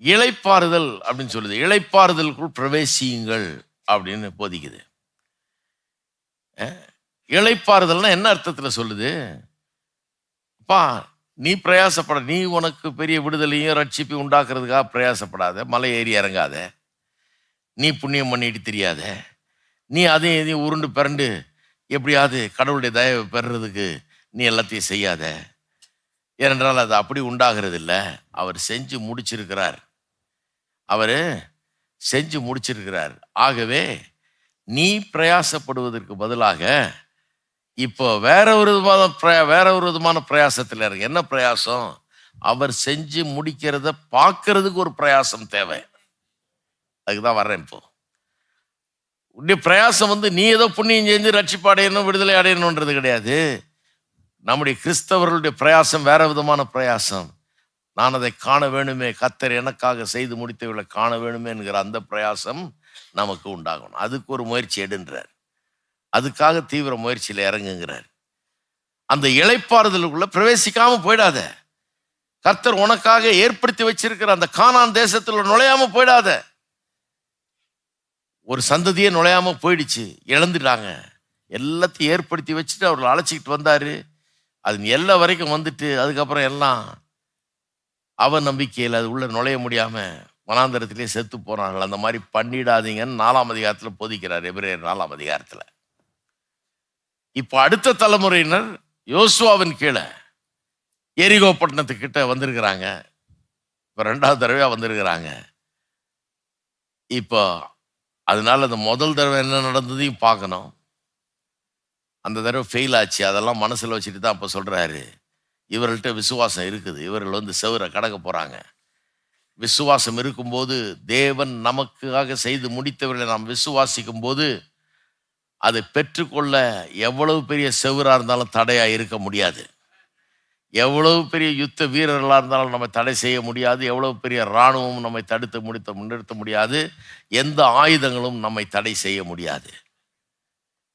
இளைப்பாறுதல் அப்படின்னு சொல்லுது. இளைப்பாறுதலுக்குள் பிரவேசியுங்கள் அப்படின்னு போதிக்குது. இளைப்பாறுதல்னா என்ன அர்த்தத்துல சொல்லுது? அப்பா, நீ பிரயாசப்பட, நீ உனக்கு பெரிய விடுதலையும் ரட்சிப்பையும் உண்டாக்குறதுக்காக பிரயாசப்படாத, மலை ஏறி இறங்காத, நீ புண்ணியம் பண்ணிட்டு தெரியாத, நீ அதையும் இதையும் உருண்டு பிறண்டு எப்படியாவது கடவுளுடைய தயவை பெறுறதுக்கு நீ எல்லாத்தையும் செய்யாத. ஏனென்றால் அது அப்படி உண்டாகிறது இல்லை. அவர் செஞ்சு முடிச்சிருக்கிறார். அவரு செஞ்சு முடிச்சிருக்கிறார். ஆகவே நீ பிரயாசப்படுவதற்கு பதிலாக இப்போ வேற ஒரு விதமான பிரயாசத்தில் இருக்கு. என்ன பிரயாசம்? அவர் செஞ்சு முடிக்கிறத பார்க்கறதுக்கு ஒரு பிரயாசம் தேவை. அதுக்குதான் வர்றேன். இப்போ உன்னுடைய பிரயாசம் நீ ஏதோ புண்ணியம் செஞ்சு ரட்சிப்பு அடையணும், விடுதலை அடையணும்ன்றது கிடையாது. நம்முடைய கிறிஸ்தவர்களுடைய பிரயாசம் வேற விதமான பிரயாசம். நான் அதை காண வேணுமே, கர்த்தர் எனக்காக செய்து முடித்தவர்களை காண வேணுமே என்கிற அந்த பிரயாசம் நமக்கு உண்டாகணும். அதுக்கு ஒரு முயற்சி எடுன்றார். அதுக்காக தீவிர முயற்சியில் இறங்குங்கிறார். அந்த இளைப்பாறுதலுக்குள்ள பிரவேசிக்காம போயிடாத. கர்த்தர் உனக்காக ஏற்படுத்தி வச்சிருக்கிற அந்த கானான் தேசத்துல நுழையாம போயிடாத. ஒரு சந்ததியே நுழையாம போயிடுச்சு, இழந்துட்டாங்க. எல்லாத்தையும் ஏற்படுத்தி வச்சுட்டு அவர்களை அழைச்சிக்கிட்டு வந்தாரு. அது எல்லா வரைக்கும் வந்துட்டு அதுக்கப்புறம் எல்லாம் அவ நம்பிக்கையில் அது உள்ள நுழைய முடியாம வனாந்தரத்திலே செத்து போனார்கள். அந்த மாதிரி பண்ணிடாதீங்கன்னு 4ஆம் அதிகாரத்தில் போதிக்கிறார், எபிரேயர் 4ஆம் அதிகாரத்தில். இப்போ அடுத்த தலைமுறையினர் யோசுவாவின் கீழே எரிகோ பட்டணத்துக்கிட்ட வந்திருக்கிறாங்க. இப்போ 2வது தடவையா வந்திருக்கிறாங்க. இப்போ அதனால அந்த முதல் தடவை என்ன நடந்ததையும் பார்க்கணும். அந்த தடவை ஃபெயில் ஆச்சு. அதெல்லாம் மனசில் வச்சுட்டு தான் அப்போ சொல்கிறாரு, இவர்கள்ட்ட விசுவாசம் இருக்குது, இவர்கள் செவரை கடக்க போகிறாங்க. விசுவாசம் இருக்கும்போது, தேவன் நமக்காக செய்து முடித்தவர்களை நாம் விசுவாசிக்கும் போது, அதை பெற்றுக்கொள்ள எவ்வளவு பெரிய செவராக இருந்தாலும் தடையாக இருக்க முடியாது. எவ்வளவு பெரிய யுத்த வீரர்களாக இருந்தாலும் நம்ம தடை செய்ய முடியாது. எவ்வளவு பெரிய இராணுவம் நம்மை நிறுத்த முடியாது. எந்த ஆயுதங்களும் நம்மை தடை செய்ய முடியாது.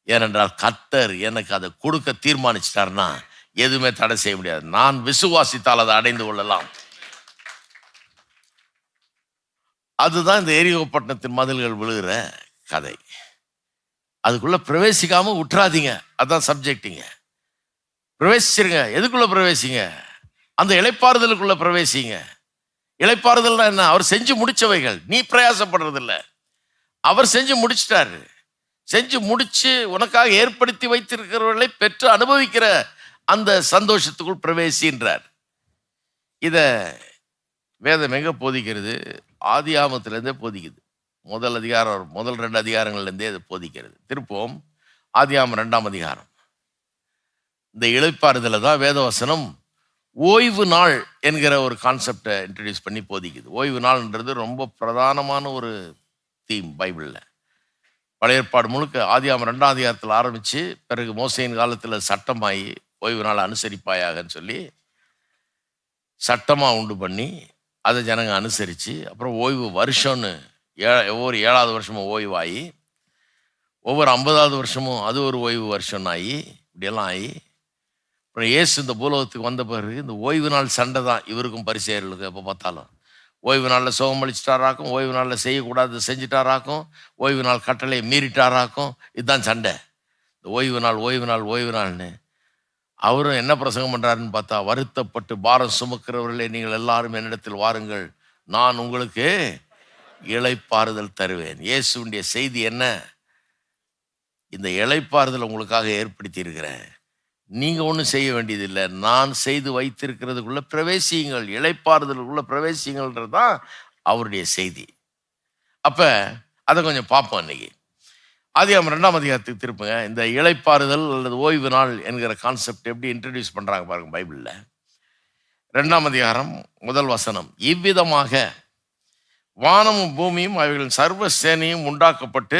ஏனென்றால் கர்த்தர் எனக்கு அதை கொடுக்க தீர்மானிச்சிட்டார்னா எதுவுமே தடை செய்ய முடியாது. நான் விசுவாசித்தால் அதை அடைந்து கொள்ளலாம். அதுதான் இந்த எரிகோ பட்டணத்தின் மதில்கள் விழுகிற கதை. அதுக்குள்ள பிரவேசிக்காம விட்டுறாதீங்க. அதான் சப்ஜெக்டிங்க. பிரவேசிச்சிருங்க. எதுக்குள்ள பிரவேசிங்க? அந்த இளைப்பாறுதலுக்குள்ள பிரவேசிங்க. இளைப்பாறுதல்னா என்ன? அவர் செஞ்சு முடிச்சவைகள். நீ பிரயாசப்படுறது இல்லை, அவர் செஞ்சு முடிச்சிட்டாரு. செஞ்சு முடிச்சு உனக்காக ஏற்படுத்தி வைத்திருக்கிறவர்களை பெற்று அனுபவிக்கிற அந்த சந்தோஷத்துக்குள் பிரவேசின்றார். இத வேதம் எங்க போதிக்கிறது? ஆதியாகமத்திலிருந்தே போதிக்குது. முதல் 2 அதிகாரங்கள்லேருந்தே அது போதிக்கிறது. திருப்போம் ஆதியாகமம் 2ஆம் அதிகாரம். இந்த இளைப்பாறுதலை தான் வேதவசனம் ஓய்வு நாள் என்கிற ஒரு கான்செப்டை இன்ட்ரடியூஸ் பண்ணி போதிக்குது. ஓய்வு நாள்ன்றது ரொம்ப பிரதானமான ஒரு தீம் பைபிளில். பழைய ஏற்பாடு முழுக்க ஆதியாகமம் 2ஆம் அதிகாரத்தில் ஆரம்பித்து, பிறகு மோசேயின் காலத்தில் சட்டமாகி ஓய்வு நாள் அனுசரிப்பாயாகன்னு சொல்லி சட்டமாக உண்டு பண்ணி அதை ஜனங்க அனுசரித்து, அப்புறம் ஓய்வு வருஷம்னு ஒவ்வொரு 7வது வருஷமும் ஓய்வாகி, ஒவ்வொரு 50வது வருஷமும் அது ஒரு ஓய்வு வருஷம்னு ஆகி, இப்படியெல்லாம் ஆகி, அப்புறம் இயேசு இந்த பூலோகத்துக்கு வந்த பிறகு இந்த ஓய்வு நாள் சண்டை தான் இவருக்கும் பரிசேயர்களுக்கும். எப்போ பார்த்தாலும் ஓய்வு நாளில் சுகம் அளிச்சிட்டாராக்கும், ஓய்வு நாளில் செய்யக்கூடாது செஞ்சிட்டாராக்கும், ஓய்வு நாள் கட்டளை மீறிட்டாராக்கும். இதுதான் சண்டை. இந்த ஓய்வு நாள் ஓய்வு நாள் ஓய்வு நாள்னு. அவரும் என்ன பிரசங்கம் பண்ணுறாருன்னு பார்த்தா, வருத்தப்பட்டு பாரம் சுமக்கிறவர்களே நீங்கள் எல்லாரும் என்னிடத்தில் வாருங்கள், நான் உங்களுக்கு இளைப்பாறுதல் தருவேன். இயேசுடைய செய்தி என்ன? இந்த இளைப்பாறுதல் உங்களுக்காக ஏற்படுத்தி இருக்கிறேன். நீங்க ஒன்றும் செய்ய வேண்டியதில்லை, நான் செய்து வைத்திருக்கிறதுக்குள்ள பிரவேசியுங்கள், இளைப்பாறுதலுக்குள்ள பிரவேசியுங்கள்ன்றது தான் அவருடைய செய்தி. அப்ப அதை கொஞ்சம் பார்ப்போம் இன்னைக்கு. ஆதியாகமம் 2ஆம் அதிகாரத்துக்கு திருப்புங்க. இந்த இளைப்பாறுதல் அல்லது ஓய்வு நாள் என்கிற கான்செப்ட் எப்படி இன்ட்ரடியூஸ் பண்றாங்க பாருங்க பைபிள்ல. 2ஆம் அதிகாரம் முதல் வசனம், இவ்விதமாக வானமும் பூமியும் அவைகளின் சர்வ சேனையும் உண்டாக்கப்பட்டு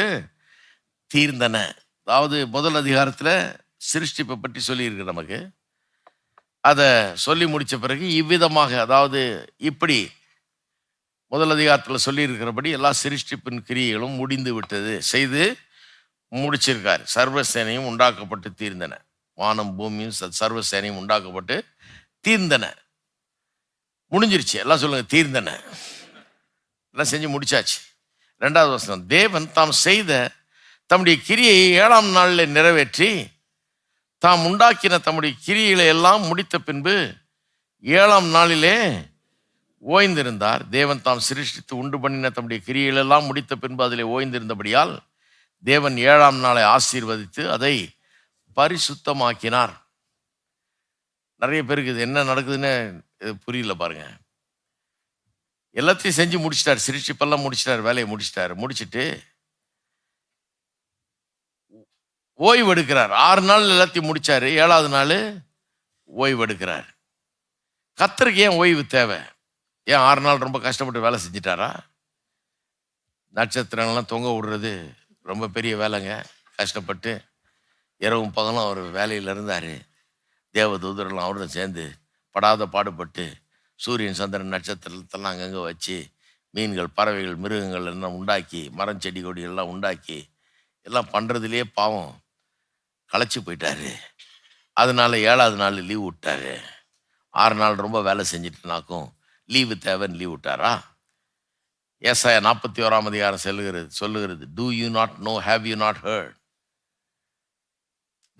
தீர்ந்தன. அதாவது முதல் அதிகாரத்தில் சிருஷ்டிப்பை பற்றி சொல்லியிருக்கு நமக்கு. அதை சொல்லி முடித்த பிறகு இவ்விதமாக, அதாவது இப்படி முதல் அதிகாரத்தில் சொல்லியிருக்கிறபடி எல்லா சிருஷ்டிப்பின் கிரியைகளும் முடிந்து விட்டது, செய்து முடிச்சிருக்காரு. சர்வசேனையும் உண்டாக்கப்பட்டு தீர்ந்தன. வானம் பூமியும் சர்வசேனையும் உண்டாக்கப்பட்டு தீர்ந்தன. முடிஞ்சிருச்சு. எல்லாம் சொல்லுங்க, தீர்ந்தன. எல்லாம் செஞ்சு முடிச்சாச்சு. 2வது வசனம், தேவன் தாம் செய்த தம்முடைய கிரியை 7ஆம் நாளில் நிறைவேற்றி தாம் உண்டாக்கின தம்முடைய கிரியைகளை எல்லாம் முடித்த பின்பு 7ஆம் நாளிலே ஓய்ந்திருந்தார். தேவன் தாம் சிருஷ்டித்து உண்டு பண்ணின தம்முடைய கிரியைகள் எல்லாம் முடித்த பின்பு அதிலே ஓய்ந்திருந்தபடியால் தேவன் 7ஆம் நாளை ஆசீர்வதித்து அதை பரிசுத்தமாக்கினார். நிறைய பேருக்கு இது என்ன நடக்குதுன்னு புரியல பாருங்க. எல்லாத்தையும் செஞ்சு முடிச்சிட்டார், சிருஷ்டிப்பெல்லாம் முடிச்சிட்டார், வேலையை முடிச்சிட்டார். முடிச்சுட்டு ஓய்வு எடுக்கிறார். 6 நாள் எல்லாத்தையும் முடிச்சாரு, 7வது நாள் ஓய்வு எடுக்கிறார். கர்த்தருக்கு ஏன் ஓய்வு தேவை? ஏன் 6 நாள் ரொம்ப கஷ்டப்பட்டு வேலை செஞ்சிட்டாரா? நட்சத்திரங்கள்லாம் தொங்க விடுறது ரொம்ப பெரிய வேலைங்க. கஷ்டப்பட்டு இரவும் பகலும் அவர் வேலையில் இருந்தார். தேவதூதரெல்லாம் அவரும் சேர்ந்து படாத பாடுபட்டு சூரியன் சந்திரன் நட்சத்திரத்தெல்லாம் அங்கங்கே வச்சு மீன்கள் பறவைகள் மிருகங்கள் எல்லாம் உண்டாக்கி மரம் செடி கொடிகள்லாம் உண்டாக்கி எல்லாம் பண்ணுறதுலேயே பாவம் களைச்சி போயிட்டாரு. அதனால 7வது நாள் லீவ் விட்டாரு. 6 நாள் ரொம்ப வேலை செஞ்சுட்டுனாக்கும் லீவு தேவைன்னு லீவ் விட்டாரா? ஏசாயா 41ஆம் அதிகாரம் சொல்லுகிறது, do you not know, have you not heard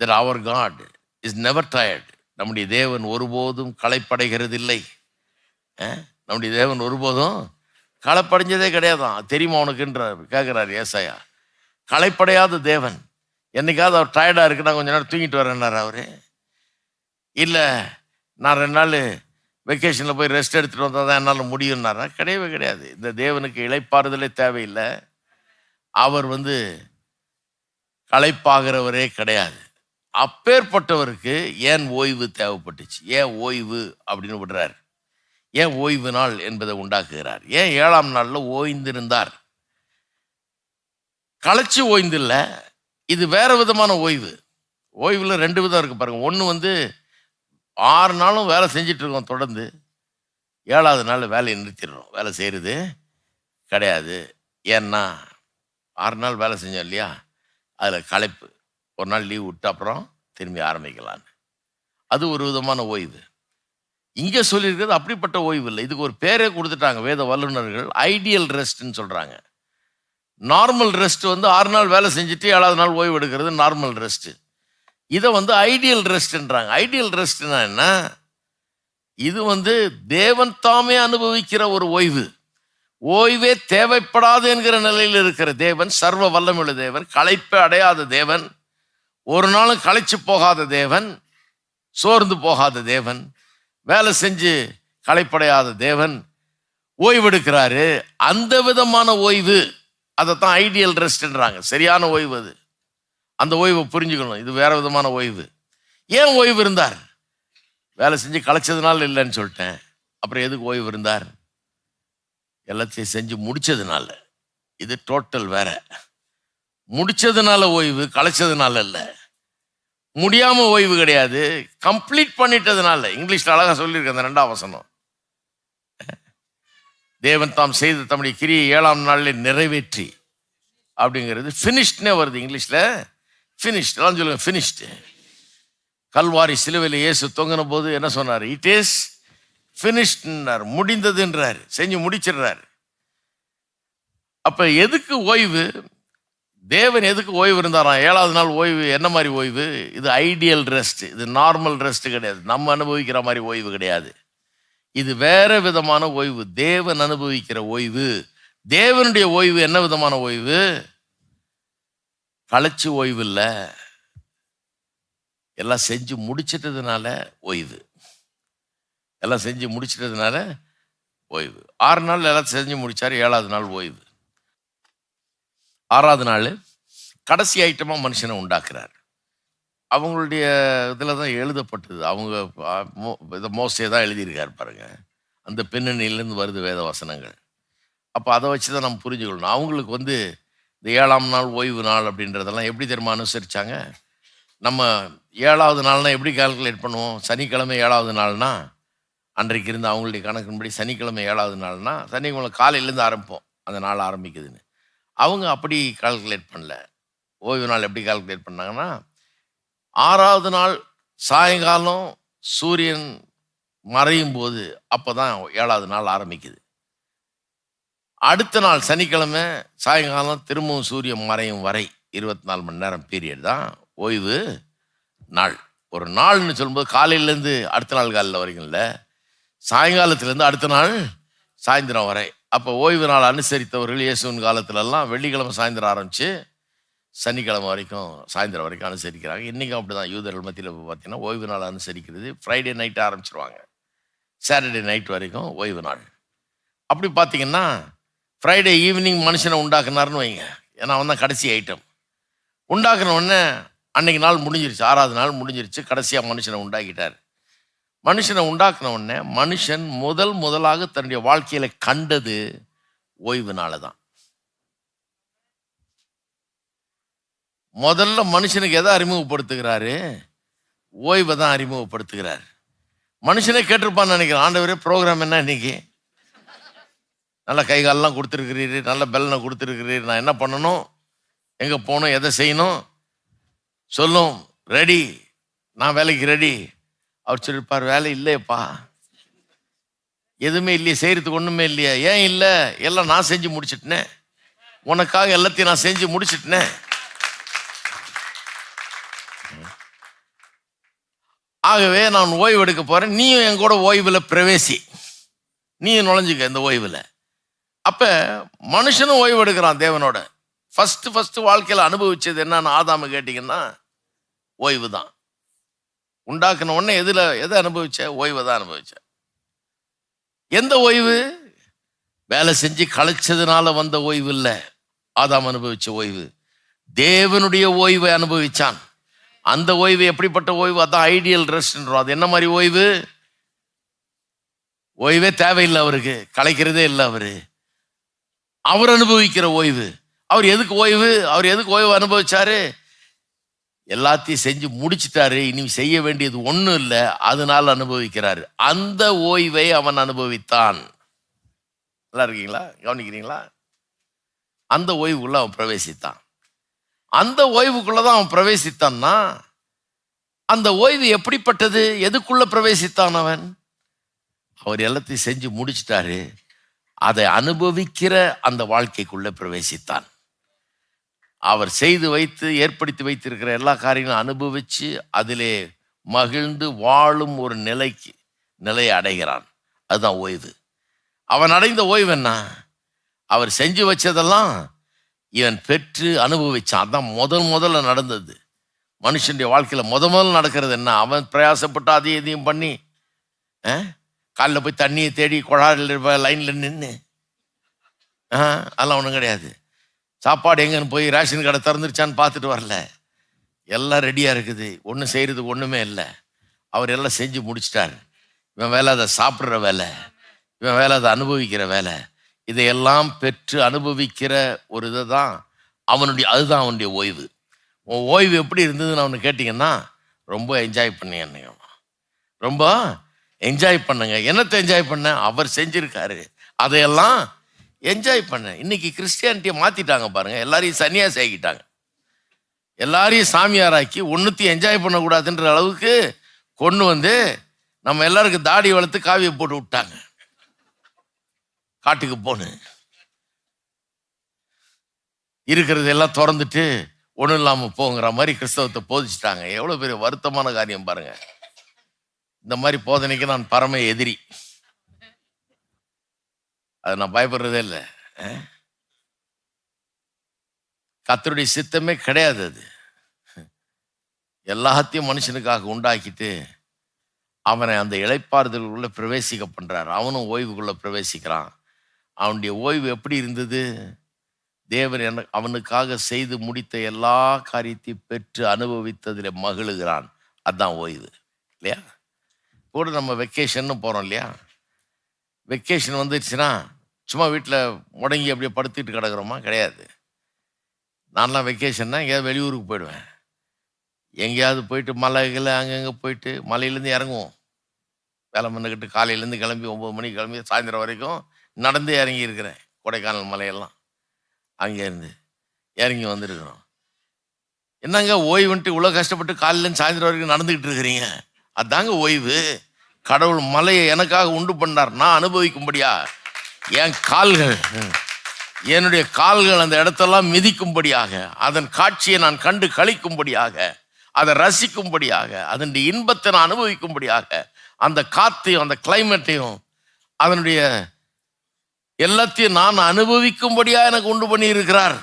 that our God is never tired? நம்முடைய தேவன் ஒருபோதும் களைப்படைகிறதில்லை. நம்முடைய தேவன் ஒருபோதும் களைப்படைஞ்சதே கிடையாதான். தெரியுமா உனக்குன்றார், கேட்குறாரு ஏசாயா. களைப்படையாத தேவன். என்னைக்காவது அவர் டயர்டாக இருக்கு, நான் கொஞ்ச நேரம் தூங்கிட்டு வரேன்னார் அவரு. இல்லை நான் 2 நாள் வெக்கேஷனில் போய் ரெஸ்ட் எடுத்துகிட்டு வந்தால் தான் என்னால் முடியும்னாரா? கிடையவே கிடையாது. இந்த தேவனுக்கு இளைப்பாறுதலே தேவையில்லை. அவர் களைப்பாகிறவரே கிடையாது. அப்பேற்பட்டவருக்கு ஏன் ஓய்வு தேவைப்பட்டுச்சு? ஏன் ஓய்வு அப்படின்னு விடுறார்? ஏன் ஓய்வு நாள் என்பதை உண்டாக்குகிறார்? ஏன் 7ஆம் நாளில் ஓய்ந்திருந்தார்? களைச்சி ஓய்ந்து இல்லை, இது வேற விதமான ஓய்வு. ஓய்வில் 2 விதம் இருக்கு பாருங்க. ஒன்று 6 நாளும் வேலை செஞ்சிட்டு இருக்கோம் தொடர்ந்து, 7வது நாள் வேலையை நிறுத்திடுறோம், வேலை செய்கிறது கிடையாது. ஏன்னா 6 நாள் வேலை செஞ்சோம் இல்லையா, அதில் களைப்பு. ஒரு நாள் லீவ் விட்டு அப்புறம் திரும்பி ஆரம்பிக்கலான்னு. அது ஒரு விதமான ஓய்வு. இங்கே சொல்லியிருக்கிறது அப்படிப்பட்ட ஓய்வு இல்லை. இதுக்கு ஒரு பேரே கொடுத்துட்டாங்க வேத வல்லுநர்கள், ஐடியல் ரெஸ்ட்ன்னு சொல்கிறாங்க. நார்மல் ரெஸ்ட் 6 நாள் வேலை செஞ்சுட்டு 7வது நாள் ஓய்வு எடுக்கிறது நார்மல் ரெஸ்ட்டு. இதை ஐடியல் ரெஸ்ட்ன்றாங்க. ஐடியல் ரெஸ்ட்னா என்ன? இது தேவன் தாமே அனுபவிக்கிற ஒரு ஓய்வு. ஓய்வே தேவைப்படாது என்கிற நிலையில் இருக்கிற தேவன், சர்வ வல்லமையுள்ள தேவன், களைப்பே அடையாத தேவன், ஒரு நாளும் களைச்சு போகாத தேவன், சோர்ந்து போகாத தேவன், வேலை செஞ்சு களைப்படையாத தேவன் ஓய்வெடுக்கிறாரு. அந்த விதமான ஓய்வு, அதைத்தான் ஐடியல் ரெஸ்ட்ன்றாங்க. சரியான ஓய்வு அது. அந்த ஓய்வை புரிஞ்சுக்கணும். இது வேற விதமான ஓய்வு. ஏன் ஓய்வு இருந்தார்? வேலை செஞ்சு களைச்சதுனால இல்லைன்னு சொல்லிட்டேன். அப்புறம் எதுக்கு ஓய்வு இருந்தார்? எல்லாத்தையும் செஞ்சு முடிச்சதுனால. இது டோட்டல் வேற. முடிச்சதுனால ஓய்வு, களைச்சதுனால இல்லை. முடியாம ஓய்வு கிடையாது, கம்ப்ளீட் பண்ணிட்டதுனால. இங்கிலீஷ்ல அழகா சொல்லியிருக்க அந்த 2ஆம் வசனம், தேவன் தாம் செய்த தம்முடைய கிரியை 7ஆம் நாளில் நிறைவேற்றி அப்படிங்கிறது ஃபினிஷ்ட்னே வருது இங்கிலீஷ்ல. ஃபினிஷ்ட் எல்லாம் சொல்லுங்க, ஃபினிஷ்டு. கல்வாரி சிலுவையில் இயேசு தொங்கின போது என்ன சொன்னார்? இட் இஸ் ஃபினிஷ்ட்னார், முடிந்ததுன்றார், செஞ்சு முடிச்சிடுறாரு. அப்ப எதுக்கு ஓய்வு? தேவன் எதுக்கு ஓய்வு இருந்தாராம்? 7வது நாள் ஓய்வு என்ன மாதிரி ஓய்வு? இது ஐடியல் ரெஸ்ட், இது நார்மல் ரெஸ்ட் கிடையாது, நம்ம அனுபவிக்கிற மாதிரி ஓய்வு கிடையாது. இது வேற விதமான ஓய்வு, தேவன் அனுபவிக்கிற ஓய்வு. தேவனுடைய ஓய்வு என்ன விதமான ஓய்வு? களைச்சு ஓய்வு இல்லை, எல்லாம் செஞ்சு முடிச்சிட்டதுனால ஓய்வு. எல்லாம் செஞ்சு முடிச்சிட்டதுனால ஓய்வு. 6 நாள் எல்லாம் செஞ்சு முடிச்சாரு, 7வது நாள் ஓய்வு. 6வது நாள் கடைசி ஐட்டமாக மனுஷனை உண்டாக்குறார். அவங்களுடைய இதில் தான் எழுதப்பட்டது. அவங்க மோசே தான் எழுதியிருக்காரு பாருங்க. அந்த பின்னணியிலேருந்து வருது வேத வசனங்கள். அப்போ அதை வச்சு தான் நம்ம புரிஞ்சுக்கணும். அவங்களுக்கு இந்த 7ஆம் நாள் ஓய்வு நாள் அப்படின்றதெல்லாம் எப்படி தெரியுமா அனுசரித்தாங்க? நம்ம 7வது நாள்னா எப்படி கால்குலேட் பண்ணுவோம்? சனிக்கிழமை 7வது நாள்னா அன்றைக்கு இருந்து அவங்களுடைய கணக்கின்படி சனிக்கிழமை 7வது நாள்னா சனிக்கிழமை காலையிலேருந்து ஆரம்பிப்போம் அந்த நாள் ஆரம்பிக்குதுன்னு. அவங்க அப்படி கால்குலேட் பண்ணல. ஓய்வு நாள் எப்படி கால்குலேட் பண்ணாங்கன்னா, 6வது நாள் சாயங்காலம் சூரியன் மறையும் போது அப்போ தான் 7வது நாள் ஆரம்பிக்குது. அடுத்த நாள் சனிக்கிழமை சாயங்காலம் திரும்பவும் சூரியன் மறையும் வரை 24 மணி நேரம் பீரியட் தான் ஓய்வு நாள். ஒரு நாள்னு சொல்லும்போது காலையிலேருந்து அடுத்த நாள் காலையில் வரைக்கும் இல்லை, சாயங்காலத்துலேருந்து அடுத்த நாள் சாயந்தரம் வரை. அப்போ ஓய்வு நாள் அனுசரித்தவர்கள் இயேசுவின் காலத்துலலாம் வெள்ளிக்கிழமை சாயந்தரம் ஆரம்பித்து சனிக்கிழமை வரைக்கும் சாயந்தரம் வரைக்கும் அனுசரிக்கிறாங்க. இன்றைக்கும் அப்படி தான் யூதர்கள் மத்தியில் பார்த்தீங்கன்னா ஓய்வு நாள் அனுசரிக்கிறது ஃப்ரைடே நைட்டு ஆரம்பிச்சிருவாங்க, சாட்டர்டே நைட் வரைக்கும் ஓய்வு நாள். அப்படி பார்த்தீங்கன்னா ஃப்ரைடே ஈவினிங் மனுஷனை உண்டாக்குனாருன்னு வைங்க, ஏன்னா அவன் தான் கடைசி ஐட்டம். உண்டாக்குன உடனே அன்னைக்கு நாள் முடிஞ்சிருச்சு, 6வது நாள் முடிஞ்சிருச்சு, கடைசியாக மனுஷனை உண்டாக்கிட்டார். மனுஷனை உண்டாக்குன உடனே மனுஷன் முதலாக தன்னுடைய வாழ்க்கையில கண்டது ஓய்வு நாளை தான். முதல்ல மனுஷனுக்கு எதை அறிமுகப்படுத்துகிறாரு? ஓய்வை தான் அறிமுகப்படுத்துகிறார். மனுஷனே கேட்டிருப்பான்னு நினைக்கிறேன், ஆண்டவரே ப்ரோக்ராம் என்ன இன்னைக்கு? நல்ல கை காலெல்லாம் கொடுத்துருக்கிறீரு, நல்ல பெல்லனை கொடுத்துருக்கிறீரு, நான் என்ன பண்ணணும், எங்கே போகணும், எதை செய்யணும் சொல்லும், ரெடி, நான் வேலைக்கு ரெடி. அவர் சொல்லியிருப்பார், வேலை இல்லையப்பா, எதுவுமே இல்லையே, செய்கிறதுக்கு ஒன்றுமே இல்லையா? ஏன் இல்லை? எல்லாம் நான் செஞ்சு முடிச்சிட்டேனே, உனக்காக எல்லாத்தையும் நான் செஞ்சு முடிச்சிட்டேனே. ஆகவே நான் ஓய்வு எடுக்க போகிறேன், நீயும் என் கூட ஓய்வில் பிரவேசி, நீயும் நுழைஞ்சுக்க இந்த ஓய்வில். அப்போ மனுஷனும் ஓய்வு எடுக்கிறான் தேவனோட. ஃபஸ்ட்டு வாழ்க்கையில் அனுபவிச்சது என்னன்னு ஆதாம கேட்டிங்கன்னா ஓய்வு தான். உண்டாக்குன உடனே எதை அனுபவிச்ச? ஓய்வை தான் அனுபவிச்ச. எந்த ஓய்வு? வேலை செஞ்சு களைச்சதுனால வந்த ஓய்வு இல்லை ஆதாம் அனுபவிச்ச ஓய்வு, தேவனுடைய ஓய்வை அனுபவிச்சான். அந்த ஓய்வு எப்படிப்பட்ட ஓய்வு? அதான் ஐடியல் ரெஸ்ட்ன்றோம். அது என்ன மாதிரி ஓய்வு? ஓய்வே தேவையில்லை அவருக்கு, களைக்கிறதே இல்லை அவர் அனுபவிக்கிற ஓய்வு. அவர் எதுக்கு ஓய்வு அனுபவிச்சாரு? எல்லாத்தையும் செஞ்சு முடிச்சிட்டாரு, இனி செய்ய வேண்டியது ஒன்றும் இல்லை, அதனால அனுபவிக்கிறாரு. அந்த ஓய்வை அவன் அனுபவித்தான். நல்லா இருக்கீங்களா? கவனிக்கிறீங்களா? அந்த ஓய்வுக்குள்ள அவன் பிரவேசித்தான். அந்த ஓய்வுக்குள்ளதான் அவன் பிரவேசித்தான்னா, அந்த ஓய்வு எப்படிப்பட்டது? எதுக்குள்ள பிரவேசித்தான் அவன்? அவர் எல்லாத்தையும் செஞ்சு முடிச்சிட்டாரு, அதை அனுபவிக்கிற அந்த வாழ்க்கைக்குள்ள பிரவேசித்தான். அவர் செய்து வைத்து ஏற்படுத்தி வைத்திருக்கிற எல்லா காரியங்களும் அனுபவிச்சு அதிலே மகிழ்ந்து வாழும் ஒரு நிலையை அடைகிறான். அதுதான் ஓய்வு. அவன் அடைந்த ஓய்வு என்ன? அவர் செஞ்சு வச்சதெல்லாம் இவன் பெற்று அனுபவிச்சான். அதான் முதல்ல நடந்தது மனுஷனுடைய வாழ்க்கையில. முதல்ல நடக்கிறது என்ன? அவன் பிரயாசப்பட்டு அதையும் இதையும் பண்ணி காலைல போய் தண்ணியை தேடி குழாயில் லைனில் நின்று அதெல்லாம் ஒன்றும் கிடையாது. சாப்பாடு எங்கன்னு போய் ரேஷன் கடை திறந்துருச்சான்னு பார்த்துட்டு வரல, எல்லாம் ரெடியாக இருக்குது, ஒன்றும் செய்கிறதுக்கு ஒன்றுமே இல்லை. அவர் எல்லாம் செஞ்சு முடிச்சிட்டார். இவன் வேலை அதை சாப்பிட்ற வேலை, இவன் வேலை அதை அனுபவிக்கிற வேலை. இதையெல்லாம் பெற்று அனுபவிக்கிற ஒரு இதை தான் அதுதான் அவனுடைய ஓய்வு. உன் ஓய்வு எப்படி இருந்ததுன்னு அவனு கேட்டிங்கன்னா, ரொம்ப என்ஜாய் பண்ணேன், ரொம்ப என்ஜாய் பண்ணுங்க. என்னத்தை என்ஜாய் பண்ண? அவர் செஞ்சிருக்காரு, அதையெல்லாம் என்ஜாய் பண்ண. இன்னைக்கு கிறிஸ்டியானிட்டியை மாத்திட்டாங்க பாருங்க, எல்லாரையும் சன்னியாசி ஆக்கிட்டாங்க, எல்லாரையும் சாமியாராக்கி ஒன்றுத்தையும் என்ஜாய் பண்ணக்கூடாதுன்ற அளவுக்கு கொண்டு வந்து நம்ம எல்லாருக்கும் தாடி வளர்த்து காவியை போட்டு விட்டாங்க. காட்டுக்கு போன்னு இருக்கிறது எல்லாம் திறந்துட்டு ஒன்றும் இல்லாமல் போங்கிற மாதிரி கிறிஸ்தவத்தை போதிச்சிட்டாங்க. எவ்வளோ பெரிய வருத்தமான காரியம் பாருங்க. இந்த மாதிரி போதனைக்கு நான் பரம எதிரி, அது நான் பயப்படுறதே இல்லை. கர்த்தருடைய சித்தமே கிடையாது அது. எல்லாத்தையும் மனுஷனுக்காக உண்டாக்கிட்டு அவனை அந்த இளைப்பாறுதலுக்குள்ள பிரவேசிக்க பண்றார். அவனும் ஓய்வுக்குள்ள பிரவேசிக்கிறான். அவனுடைய ஓய்வு எப்படி இருந்தது? தேவன் அவனுக்காக செய்து முடித்த எல்லா காரியத்தையும் பெற்று அனுபவித்ததில் மகிழுகிறான். அதுதான் ஓய்வு இல்லையா? கூட நம்ம வெக்கேஷன்னு போகிறோம் இல்லையா? வெக்கேஷன் வந்துடுச்சுன்னா சும்மா வீட்டில் முடங்கி அப்படியே படுத்துக்கிட்டு கிடக்குறோமா? கிடையாது. நான்லாம் வெக்கேஷன்னா எங்கேயாவது வெளியூருக்கு போயிடுவேன். எங்கேயாவது போயிட்டு மலைகளை அங்கங்கே போயிட்டு மலையிலேருந்து இறங்குவோம். வேலை பண்ணிக்கிட்டு காலையிலேருந்து கிளம்பி 9 மணிக்கு கிளம்பி சாயந்தரம் வரைக்கும் நடந்து இறங்கி இருக்கிறேன். கொடைக்கானல் மலையெல்லாம் அங்கேருந்து இறங்கி வந்துருக்குறோம். என்னங்க ஓய்வுன்ட்டு இவ்வளோ கஷ்டப்பட்டு காலையிலேருந்து சாயந்தரம் வரைக்கும் நடந்துக்கிட்டு இருக்கிறீங்க? அதாங்க ஓய்வு. கடவுள் மலையை எனக்காக உண்டு பண்ணார், நான் அனுபவிக்கும்படியா. என் கால்கள் என்னுடைய கால்கள் அந்த இடத்தெல்லாம் மிதிக்கும்படியாக, அதன் காட்சியை நான் கண்டு களிக்கும்படியாக, அதை ரசிக்கும்படியாக, அதனுடைய இன்பத்தை நான் அனுபவிக்கும்படியாக, அந்த காத்தையும் அந்த கிளைமேட்டையும் அதனுடைய எல்லாத்தையும் நான் அனுபவிக்கும்படியா எனக்கு உண்டு பண்ணி இருக்கிறார்.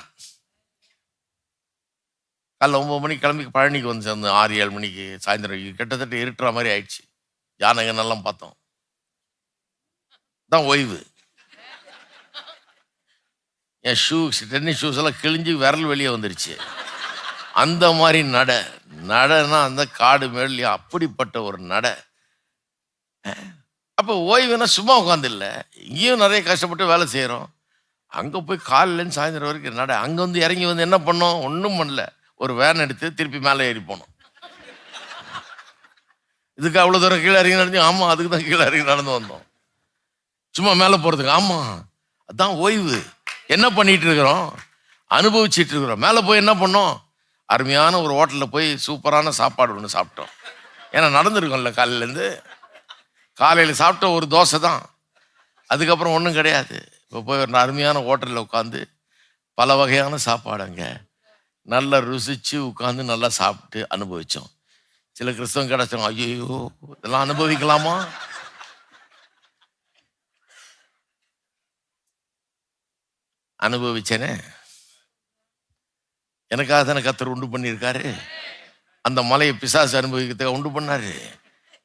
காலைல 9 மணிக்கு கிளம்பி பழனிக்கு வந்து சேர்ந்து 6-7 மணிக்கு சாயந்தரம் கிட்டத்தட்ட இருட்டுற மாதிரி ஆயிடுச்சு. யானைகள்லாம் பார்த்தோம். தான் ஓய்வு. என் டென்னிஸ் ஷூஸ் எல்லாம் கிழிஞ்சு விரல் வெளியே வந்துருச்சு. அந்த மாதிரி நடனா அந்த காடு மேலேயும் அப்படிப்பட்ட ஒரு நட. அப்போ ஓய்வுனா சும்மா உட்காந்து இல்லை, இங்கேயும் நிறைய கஷ்டப்பட்டு வேலை செய்கிறோம். அங்கே போய் காலையிலேருந்து சாயந்தரம் வரைக்கும் அங்கே வந்து இறங்கி வந்து என்ன பண்ணோம்? ஒன்றும் பண்ணல. ஒரு வேன் எடுத்து திருப்பி மேலே ஏறி போனோம். இதுக்கு அவ்வளோ தூரம் கீழே இறங்கி நடந்து, ஆமாம் அதுக்கு தான் கீழே இறங்கி நடந்து வந்தோம். சும்மா மேலே போகிறதுக்கு. ஆமாம் அதுதான் ஓய்வு. என்ன பண்ணிட்டு இருக்கிறோம்? அனுபவிச்சுட்டு இருக்கிறோம். மேலே போய் என்ன பண்ணோம்? அருமையான ஒரு ஹோட்டலில் போய் சூப்பரான சாப்பாடு ஒன்று சாப்பிட்டோம். ஏன்னா நடந்துருக்கோம்ல காலையிலேருந்து. காலையில் சாப்பிட்ட ஒரு தோசை தான், அதுக்கப்புறம் ஒன்றும் கிடையாது. இப்போ போய் ஒரு அருமையான ஹோட்டலில் உட்காந்து பல வகையான சாப்பாடு அங்கே நல்லா ருசித்து உட்காந்து நல்லா சாப்பிட்டு அனுபவித்தோம். சில கிறிஸ்தவம் கிடச்சோம், ஐயோ இதெல்லாம் அனுபவிக்கலாமா? அனுபவிச்சேனே, எனக்காக தானே கர்த்தர் உண்டு பண்ணியிருக்காரு. அந்த மலையை பிசாசு அனுபவிக்கிறதுக்காக உண்டு பண்ணாரு.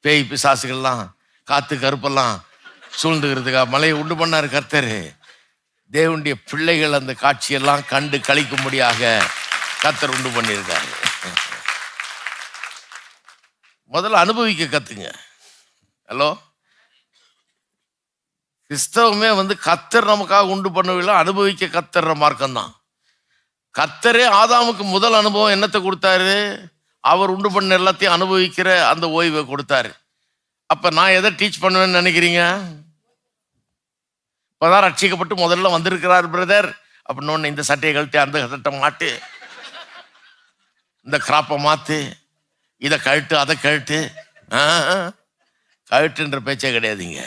பேய் பிசாசுகள்லாம் காத்து கருப்பெல்லாம் சூழ்ந்துக்கிறதுக்காக மலையை உண்டு பண்ணாரு கர்த்தர். தேவனுடைய பிள்ளைகள் அந்த காட்சியெல்லாம் கண்டு கழிக்கும்படியாக கர்த்தர் உண்டு பண்ணியிருக்காரு. முதல்ல அனுபவிக்க கத்துங்க. ஹலோ, கிறிஸ்தவமே வந்து கர்த்தர் நமக்காக உண்டு பண்ணவில்லை, அனுபவிக்க கர்த்தர் மார்க்கம்தான். கர்த்தரே ஆதாமுக்கு முதல் அனுபவம் என்னத்தை கொடுத்தாரு? அவர் உண்டு பண்ண எல்லாத்தையும் அனுபவிக்கிற அந்த ஓய்வை கொடுத்தாரு. அப்ப நான் எதை டீச் பண்ணுவேன்னு நினைக்கிறீங்க? இப்பதான் ரட்சிக்கப்பட்டு முதல்ல வந்திருக்கிறார் பிரதர் அப்படின்னு இந்த சட்டையை கழட்டி அந்த சட்டை மாட்டு, இந்த கிராப்பை மாத்து, இதை கழட்டு அதை கழட்டு. கழட்டுன்ற பேச்சே கிடையாதுங்க,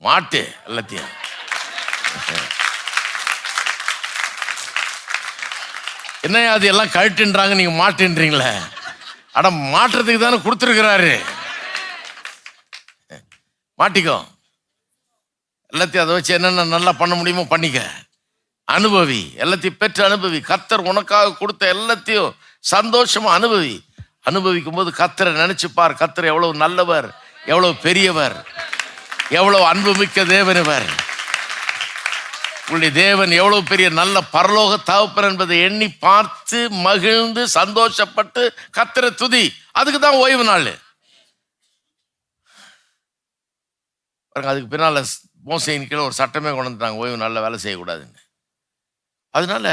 மாட்டு எல்லாத்தையும். என்ன அது எல்லாம் கழட்டுன்றாங்க, நீங்க மாட்டுன்றீங்களே? அட மாட்டுறதுக்கு தானே கொடுத்துருக்கிறாரு. மாட்டிக்கோ, எல்லாத்தையும் அதை வச்சு என்னென்ன நல்லா பண்ண முடியுமோ பண்ணிக்க. அனுபவி, எல்லாத்தையும் பெற்று அனுபவி. கர்த்தர் உனக்காக கொடுத்த எல்லாத்தையும் சந்தோஷமா அனுபவி. அனுபவிக்கும் போது கர்த்தரை நினைச்சுப்பார். கர்த்தர் எவ்வளவு நல்லவர், எவ்வளவு பெரியவர், எவ்வளவு அன்புமிக்க தேவனவர். உங்களுடைய தேவன் எவ்வளவு பெரிய நல்ல பரலோக தகப்பன் என்பதை எண்ணி பார்த்து மகிழ்ந்து சந்தோஷப்பட்டு கர்த்தரை துதி. அதுக்கு தான் ஓய்வு நாள். அதுக்கு பின்னால மோசேயின் கீழே ஒரு சட்டமே கொண்டு வந்துட்டாங்க, ஓய்வு நாளில் வேலை செய்யக்கூடாதுன்னு. அதனால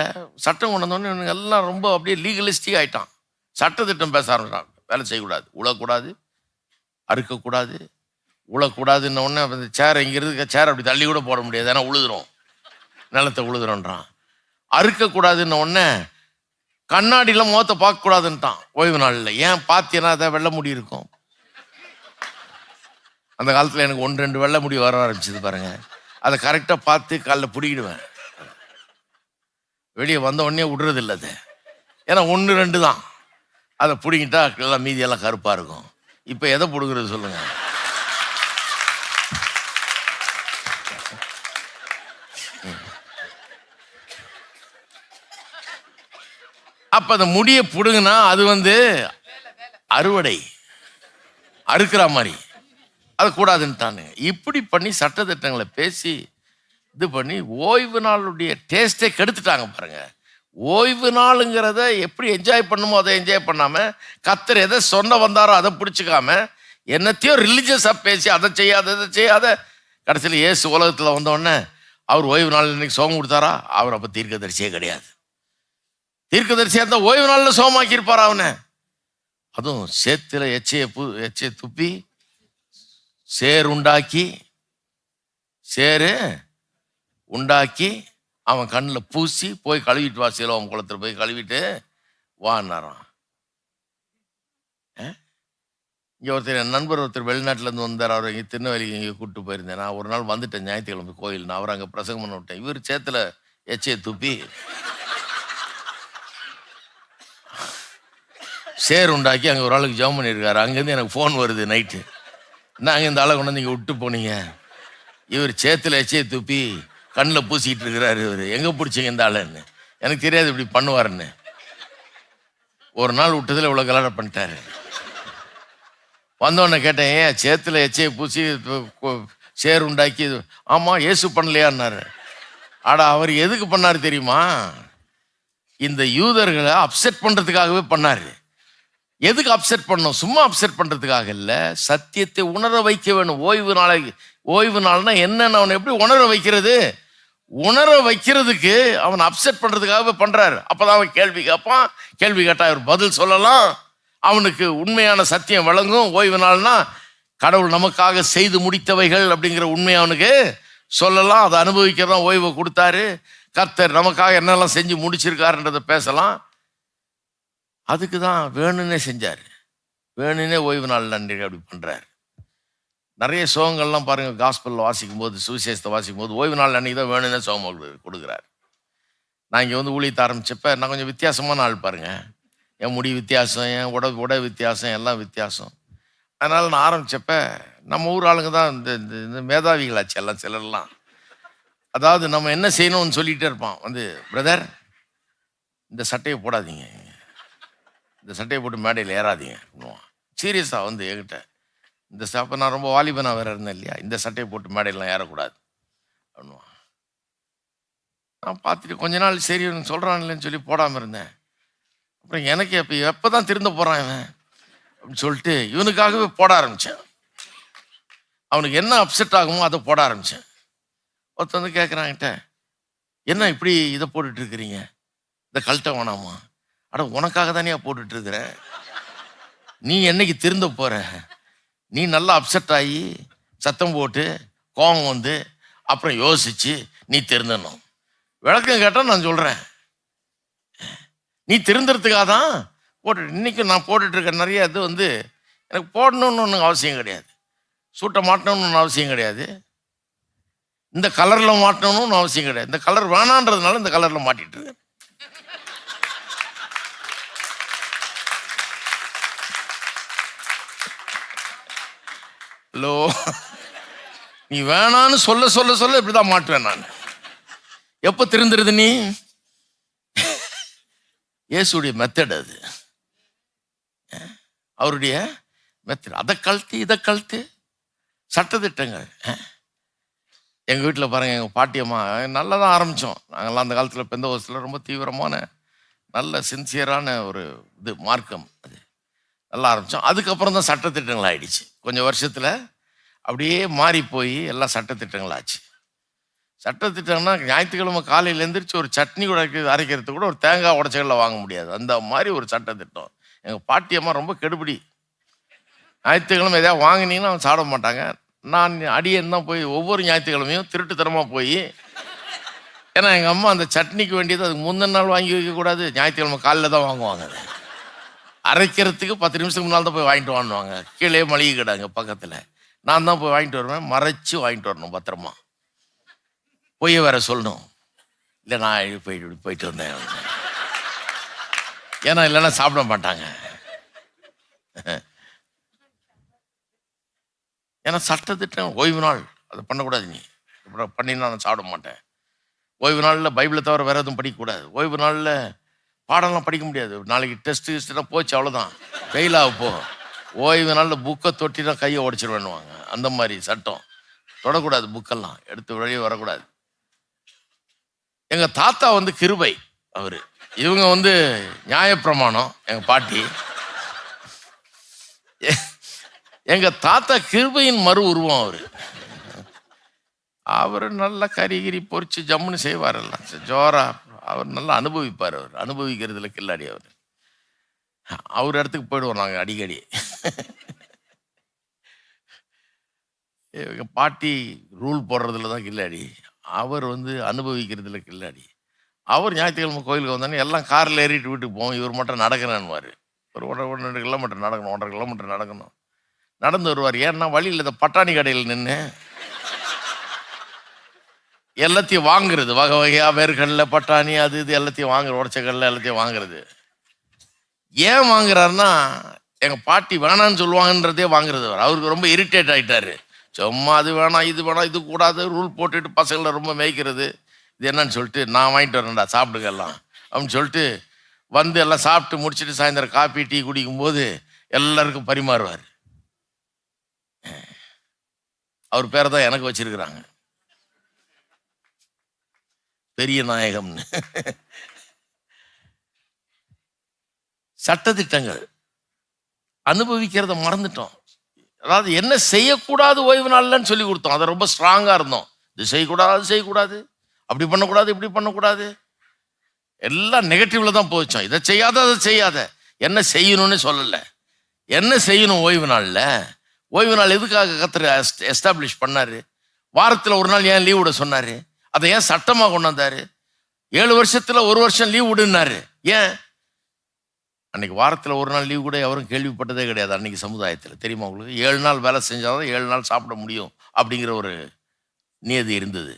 சட்டம் கொண்டு வந்தோடனே இவனுங்க எல்லாம் ரொம்ப அப்படியே லீகலிஸ்டிக் ஆயிட்டான். சட்டத்திட்டம் பேச ஆரம்பிச்சான். வேலை செய்யக்கூடாது, உழக்கூடாது, அறுக்கக்கூடாது. உழக்கூடாதுன்ன உடனே அந்த சேர் இங்கிருந்து சேர் அப்படி தள்ளி கூட போட முடியாது, ஏன்னா உழுதுறோம், நிலத்தை உழுதுறோன்றான். அறுக்கக்கூடாதுன்ன உடனே கண்ணாடியில் முகத்தை பார்க்கக்கூடாதுன்ட்டான் ஓய்வு நாளில். ஏன் பார்த்தீங்கன்னா அதை வெள்ளை முடி இருக்கும். அந்த காலத்தில் எனக்கு 1-2 வெள்ளை முடி வர ஆரம்பிச்சது பாருங்க. அதை கரெக்டாக பார்த்து காலில் பிடிக்கிடுவேன். வெளியே வந்த உடனே விடுறது இல்லை அதை, ஏன்னா 1-2 தான். அதை பிடிங்கிட்டா எல்லாம் மீதியெல்லாம் கருப்பாக இருக்கும். இப்போ எதை பிடுங்கிறது சொல்லுங்க? அப்ப அந்த முடியை பிடுங்கினா அது வந்து அறுவடை, அறுக்கிற மாதிரி. அது கூடாதுன்ட்டானுங்க. இப்படி பண்ணி சட்டத்திட்டங்களை பேசி இது பண்ணி ஓய்வு நாளுடைய டேஸ்டே கெடுத்துட்டாங்க பாருங்க. ஓய்வு நாளுங்கிறத எப்படி என்ஜாய் பண்ணுமோ அதை என்ஜாய் பண்ணாம, கர்த்தர் எதை சொன்ன வந்தாரோ அதை பிடிச்சிக்காம, என்னத்தையோ ரிலீஜியஸாக பேசி அதை செய்யாத இதை செய்யாத. கடைசியில் இயேசு உலகத்தில் வந்தோடனே அவர் ஓய்வு நாள் இன்னைக்கு சோகம் கொடுத்தாரா? அவர் அப்போ தீர்க்கதரிசியே கிடையாது. தீர்க்கதரிசியாக இருந்தால் ஓய்வு நாளில் சோகமாக்கியிருப்பார் அவனை. அதுவும் சேத்துல எச்சையை துப்பி சேர் உண்டாக்கி அவன் கண்ணில் பூசி போய் கழுவிட்டு வா, சீலோவாம் குளத்தில் போய் கழுவிட்டு வான்னாரான். இங்கே ஒருத்தர் என் நண்பர் ஒருத்தர் வெளிநாட்டிலேருந்து வந்தார். அவர் இங்கே திருநெல்வேலிக்கு இங்கே கூப்பிட்டு போயிருந்தேன். நான் ஒரு நாள் வந்துட்டேன் ஞாயிற்றுக்கிழமை கோயில். நான் அவர் அங்கே பிரசங்கம் பண்ண விட்டேன். இவர் சேத்துல எச்சையை துப்பி சேர் உண்டாக்கி அங்கே ஒரு ஆளுக்கு ஜெபம் பண்ணியிருக்காரு. அங்கேருந்து எனக்கு ஃபோன் வருது நைட்டு. அங்கே இந்த ஆளை கொண்டு வந்து நீங்கள் விட்டு போனீங்க, இவர் சேத்துல எச்சையை துப்பி கண்ணில் பூசிக்கிட்டு இருக்கிறாரு, இவர் எங்கே பிடிச்சிங்க இந்த ஆளுன்னு. எனக்கு தெரியாது இப்படி பண்ணுவாருன்னு. ஒரு நாள் விட்டதில் இவ்வளோ கல்யாணம் பண்ணிட்டாரு. வந்தோடனே கேட்டேன், ஏன் சேத்துல எச்சையை பூசி சேர் உண்டாக்கி? ஆமாம், இயேசு பண்ணலையான்னாரு. ஆடா, அவர் எதுக்கு பண்ணாரு தெரியுமா? இந்த யூதர்களை அப்செட் பண்ணுறதுக்காகவே பண்ணாரு. எதுக்கு அப்செட் பண்ணணும்? சும்மா அப்செட் பண்ணுறதுக்காக இல்லை, சத்தியத்தை உணர வைக்க வேணும். ஓய்வு நாள்னா என்னன்னு அவனை எப்படி உணர வைக்கிறது? உணர வைக்கிறதுக்கு அவன் அப்செட் பண்ணுறதுக்காகவே பண்ணுறாரு. அப்போதான் அவன் கேள்வி கேட்பான். கேள்வி கேட்டால் அவர் பதில் சொல்லலாம். அவனுக்கு உண்மையான சத்தியம் வழங்கும். ஓய்வு நாள்னா கடவுள் நமக்காக செய்து முடித்தவைகள் அப்படிங்கிற உண்மையை அவனுக்கு சொல்லலாம். அதை அனுபவிக்கிறதான் ஓய்வை கொடுத்தாரு. கர்த்தர் நமக்காக என்னெல்லாம் செஞ்சு முடிச்சிருக்காருன்றதை பேசலாம். அதுக்கு தான் வேணும்னே செஞ்சார். வேணும்னே ஓய்வு நாள் நன்றி அப்படி பண்ணுறாரு. நிறைய சோகங்கள்லாம் பாருங்கள், காஸ்பலில் வாசிக்கும் போது, சுவிசேஷத்தை வாசிக்கும் போது ஓய்வு நாள் அன்றைக்கி தான் வேணும்னே சோகம் கொடுக்குறாரு. நான் இங்கே வந்து ஊழியத்தை ஆரம்பித்தப்ப நான் கொஞ்சம் வித்தியாசமான ஆள் பாருங்கள். என் முடி வித்தியாசம், என் உடை வித்தியாசம், எல்லாம் வித்தியாசம். அதனால் நான் ஆரம்பித்தப்ப நம்ம ஊர் ஆளுங்க தான் இந்த மேதாவிகளாச்சு எல்லாம், சிலர்லாம். அதாவது நம்ம என்ன செய்யணும்னு சொல்லிகிட்டே இருப்பான். வந்து, பிரதர் இந்த சட்டையை போடாதீங்க, இந்த சட்டையை போட்டு மேடையில் ஏறாதீங்க பண்ணுவான். சீரியஸாக வந்து என்கிட்ட இந்த அப்போ நான் ரொம்ப வாலிபனாக வேறு இருந்தேன் இல்லையா, இந்த சட்டையை போட்டு மேடையெல்லாம் ஏறக்கூடாது பண்ணுவான். நான் பார்த்துட்டு கொஞ்ச நாள் சரி சொல்கிறான்லன்னு சொல்லி போடாமல் இருந்தேன். அப்புறம் எனக்கு எப்போ தான் திருந்த போகிறான் இவன் அப்படின்னு சொல்லிட்டு இவனுக்காகவே போட ஆரம்பித்தேன். அவனுக்கு என்ன அப்செட் ஆகுமோ அதை போட ஆரம்பித்தேன். ஒருத்தர் வந்து கேட்குறான்கிட்ட, என்ன இப்படி இதை போட்டுட்ருக்கிறீங்க, இதை கழட்ட வேணாமா? அட, உனக்காக தானே போட்டுட்ருக்கிறேன். நீ என்னைக்கு திருந்த போகிற? நீ நல்லா அப்செட் ஆகி சத்தம் போட்டு கோபம் வந்து அப்புறம் யோசிச்சு நீ திருந்தணும். விளக்கம் கேட்டால் நான் சொல்கிறேன், நீ திருந்துறதுக்காக தான் போட்டு. இன்றைக்கும் நான் போட்டுட்ருக்க நிறைய இது வந்து எனக்கு போடணும்னு ஒன்றும் அவசியம் கிடையாது, சூட்டை மாட்டணும்னு ஒன்றும் அவசியம் கிடையாது, இந்த கலரில் மாட்டணும்னு அவசியம் கிடையாது. இந்த கலர் வேணான்றதுனால இந்த கலரில் மாட்டிகிட்டு இருக்கேன். ஹலோ, நீ வேணான்னு சொல்ல சொல்ல சொல்ல இப்படிதான் மாட்டுவேன் நான். எப்போ திருந்துருது நீ? இயேசுடைய மெத்தட் அது, அவருடைய மெத்தட். அதை கழுத்து இதை கழுத்து சட்டத்திட்டங்கள். எங்கள் வீட்டில் பாருங்கள், எங்கள் பாட்டியம்மா நல்லா தான் ஆரம்பித்தோம். நாங்கள்லாம் அந்த காலத்தில் பெந்தகோஸ்தில் ரொம்ப தீவிரமான நல்ல சின்சியரான ஒரு இது மார்க்கம், அது நல்லா ஆரம்பித்தோம். அதுக்கப்புறம் தான் சட்டத்திட்டங்கள் ஆகிடுச்சு. கொஞ்சம் வருஷத்தில் அப்படியே மாறி போய் எல்லாம் சட்டத்திட்டங்கள் ஆச்சு. சட்டத்திட்டம்னா ஞாயிற்றுக்கிழமை காலையில் எழுந்திரிச்சு ஒரு சட்னி கூட அரைக்கிறதுக்கு கூட ஒரு தேங்காய் உடச்சகளில் வாங்க முடியாது, அந்த மாதிரி ஒரு சட்டத்திட்டம். எங்கள் பாட்டியம்மா ரொம்ப கெடுபிடி. ஞாயிற்றுக்கிழமை எதாவது வாங்கினீங்கன்னா அவன் சாப்பிட மாட்டாங்க. நான் அடியேன் தான் போய் ஒவ்வொரு ஞாயிற்றுக்கிழமையும் திருட்டுத்தனமாக போய், ஏன்னா எங்கள் அம்மா அந்த சட்னிக்கு வேண்டியது அதுக்கு முந்தின நாள் வாங்கி வைக்கக்கூடாது, ஞாயிற்றுக்கிழமை காலையில் தான் வாங்குவாங்க. அது அரைக்கிறதுக்கு 10 நிமிஷத்துக்கு முன்னால் தான் போய் வாங்கிட்டு வாங்குவாங்க. கீழே மளிகை கிடாங்க பக்கத்தில். நான் தான் போய் வாங்கிட்டு வருவேன், மறைச்சி வாங்கிட்டு வரணும் பத்திரமா. பொய்ய வேற சொல்லணும், இல்லை நான் போயிட்டு வந்தேன், ஏன்னா இல்லைன்னா சாப்பிட மாட்டாங்க. ஏன்னா சட்டத்திட்டம் ஓய்வு நாள் அதை பண்ணக்கூடாது. நீ இப்படி பண்ணினா நான் சாப்பிட மாட்டேன். ஓய்வு நாளில் பைபிளை தவிர வேறு எதுவும் படிக்கக்கூடாது. ஓய்வு நாளில் பாடம்லாம் படிக்க முடியாது. நாளைக்கு டெஸ்ட்டு போச்சு, அவ்வளோதான், ஃபெயிலாக போ. ஓய்வு நாளில் புக்கை தொட்டினா கையை உடச்சிருவேன்னுவாங்க. அந்த மாதிரி சட்டம். தொடக்கூடாது, புக்கெல்லாம் எடுத்து வெளியே வரக்கூடாது. எங்கள் தாத்தா வந்து கிருபை அவர், இவங்க வந்து நியாயப்பிரமாணம். எங்கள் பாட்டி, எங்கள் தாத்தா கிருபையின் மறு உருவம் அவர். அவர் நல்லா கறி பொறிச்சு ஜம்முன்னு செய்வார், எல்லாம் ஜோரா. அவர் நல்லா அனுபவிப்பார். அவர் அனுபவிக்கிறதுல கில்லாடி. அவர் இடத்துக்கு போயிடுவோம் நாங்கள் அடிக்கடி. எங்கள் பாட்டி ரூல் போடுறதுல தான் கில்லாடி, அவர் வந்து அனுபவிக்கிறதுல கில்லாடி. அவர் ஞாயிற்றுக்கிழமை கோயிலுக்கு வந்தோன்னே எல்லாம் காரில் ஏறிட்டு வீட்டுக்கு போவோம், இவர் மட்டும் நடக்கிறேன்னுவார். ஒரு 1.5 கிலோமீட்டர் நடக்கணும், 1.5 கிலோமீட்டர் நடக்கணும். நடந்து வருவார். ஏன்னா வழியில் இந்த பட்டாணி கடையில் நின்று எல்லாத்தையும் வாங்குறது, வகை வகையா வேர்க்கடலை, பட்டாணி, அது இது எல்லாத்தையும் வாங்குறது, உடச்சக்கடலை எல்லாத்தையும் வாங்குறது. ஏன் வாங்குறாருன்னா, எங்க பாட்டி வேணான்னு சொல்லுவாங்கன்றதே வாங்குறது. அவருக்கு ரொம்ப இரிட்டேட் ஆயிட்டாரு. சும்மா அது வேணாம், இது வேணாம், இது கூடாது, ரூல் போட்டுட்டு பசங்களை ரொம்ப மேய்க்கிறது. இது என்னன்னு சொல்லிட்டு, நான் வாங்கிட்டு வரேன்டா சாப்பிடுங்க எல்லாம் அப்படின்னு சொல்லிட்டு வந்து எல்லாம் சாப்பிட்டு முடிச்சுட்டு சாயந்தரம் காப்பி டீ குடிக்கும்போது எல்லாருக்கும் பரிமாறுவார். அவர் பேரை தான் எனக்கு வச்சிருக்கிறாங்க, பெரிய நாயகம்னு. சட்டதிட்டங்கள் அனுபவிக்கிறத மறந்துட்டோம். அதாவது என்ன செய்யக்கூடாது ஓய்வு நாள்லன்னு சொல்லி கொடுத்தோம். அதை ரொம்ப ஸ்ட்ராங்கா இருந்தோம். இது செய்யக்கூடாது, அது செய்யக்கூடாது, அப்படி பண்ணக்கூடாது, இப்படி பண்ணக்கூடாது, எல்லாம் நெகட்டிவ்ல தான் போச்சோம். இதை செய்யாத, அதை செய்யாத. என்ன செய்யணும்னு சொல்லல. என்ன செய்யணும் ஓய்வு நாள்ல? ஓய்வு நாள் எதுக்காக கர்த்தர் எஸ்டாப்ளிஷ் பண்ணாரு? வாரத்தில் ஒரு நாள் ஏன் லீவ் விட சொன்னாரு? அதை ஏன் சட்டமா கொண்டு வந்தாரு? 7 வருஷத்துல 1 வருஷம் லீவ் விடுனாரு. ஏன்? அன்னைக்கு வாரத்தில் ஒரு நாள் லீவ் கூட எவரும் கேள்விப்பட்டதே கிடையாது அன்னைக்கு சமுதாயத்தில். தெரியுமா உங்களுக்கு? 7 நாள் வேலை செஞ்சாதான் 7 நாள் சாப்பிட முடியும் அப்படிங்கிற ஒரு நியதி இருந்தது.